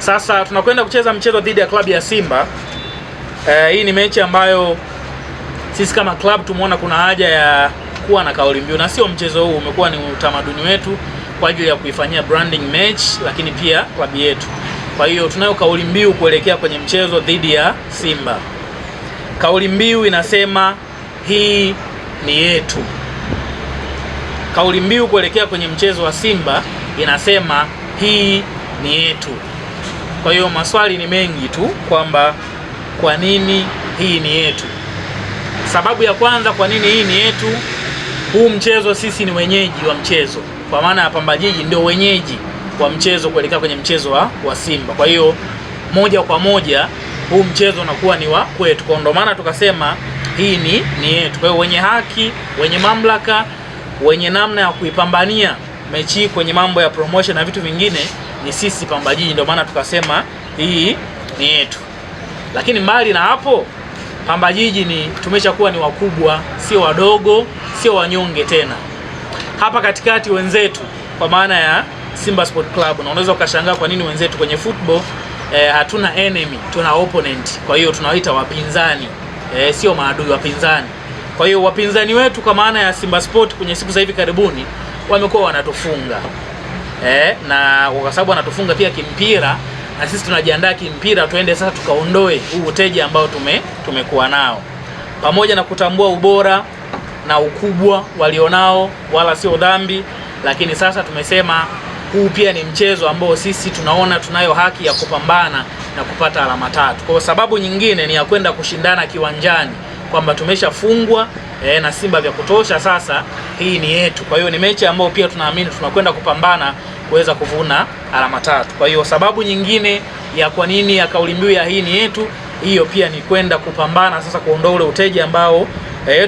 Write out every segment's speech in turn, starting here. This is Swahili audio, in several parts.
Sasa tunakwenda kucheza mchezo dhidi ya klabu ya Simba. Hii ni mechi ambayo sisi kama club tumeona kuna haja ya kuwa na kauli mbiu, na sio mchezo huu, umekuwa ni utamaduni wetu kwa ajili ya kuifanyia branding match, lakini pia klabu yetu. Kwa hiyo tunayo kauli mbiu kuelekea kwenye mchezo dhidi ya Simba. Kauli mbiu inasema hii ni yetu. Kauli mbiu kuelekea kwenye mchezo wa Simba inasema hii ni yetu. Kwa hiyo maswali ni mengi tu kwamba kwa nini hii ni yetu. Sababu ya kwanza kwa nini hii ni yetu, huu mchezo sisi ni wenyeji wa mchezo. Kwa maana ya Pamba Jiji ndio wenyeji wa mchezo kuelekea kwenye mchezo wa Simba. Kwa hiyo moja kwa moja huu mchezo unakuwa ni wa kwetu. Kwa ndio maana tukasema hii ni yetu. Kwa hiyo wenye haki, wenye mamlaka, wenye namna ya kuipambania mechi kwenye mambo ya promotion na vitu vingine ni sisi Pamba Jiji, ndio maana tukasema hii ni yetu. Lakini mbali na hapo, Pamba Jiji tumeshakuwa ni wakubwa, sio wadogo, sio wanyonge tena. Hapa katikati wenzetu kwa maana ya Simba Sport Club, na unaweza ukashangaa kwa nini wenzetu kwenye football hatuna enemy, tuna opponent. Kwa hiyo tunawaita wapinzani, sio maadui, wapinzani. Kwa hiyo wapinzani wetu kwa maana ya Simba Sport kwenye siku za hivi karibuni wamekuwa wanatufunga. Na kwa sababu wanatufunga pia kimpira, na sisi tunajiandaa kimpira tuende sasa tukaondoe huu uteja ambao tumekuwa nao. Pamoja na kutambua ubora na ukubwa walionao, wala sio dhambi, lakini sasa tumesema huu pia ni mchezo ambao sisi tunaona tunayo haki ya kupambana na kupata alama 3. Kwa sababu nyingine ni ya kwenda kushindana kiwanjani kwamba tumeshafungwa na Simba vya kutosha, sasa hii ni yetu. Kwa hiyo ni mechi ambayo pia tunaamini tunakwenda kupambana kuweza kuvuna alama 3. Kwa hiyo sababu nyingine ya kwa nini ya kauli mbiu ya hii ni yetu, hiyo pia ni kwenda kupambana sasa kuondoa ule uteja ambao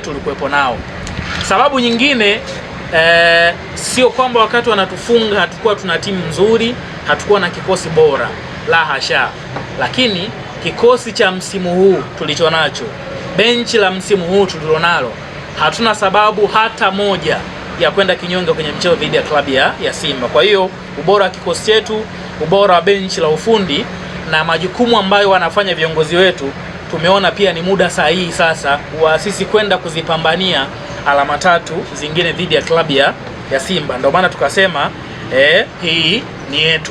tulikuwepo nao. Sababu nyingine sio kwamba wakati wanatufunga hatukuwa tuna timu nzuri, hatukuwa na kikosi bora, la hasha. Lakini kikosi cha msimu huu tulicho nacho, benchi la msimu huu tulilonalo, hatuna sababu hata moja ya kwenda kinyonge kwenye mchezo dhidi ya klabu ya Simba. Kwa hiyo ubora wa kikosi chetu, ubora wa benchi la ufundi na majukumu ambayo wanafanya viongozi wetu, tumeona pia ni muda sahihi sasa wa sisi kwenda kuzipambania alama 3 zingine dhidi ya klabu ya Simba. Ndio maana tukasema hii ni yetu.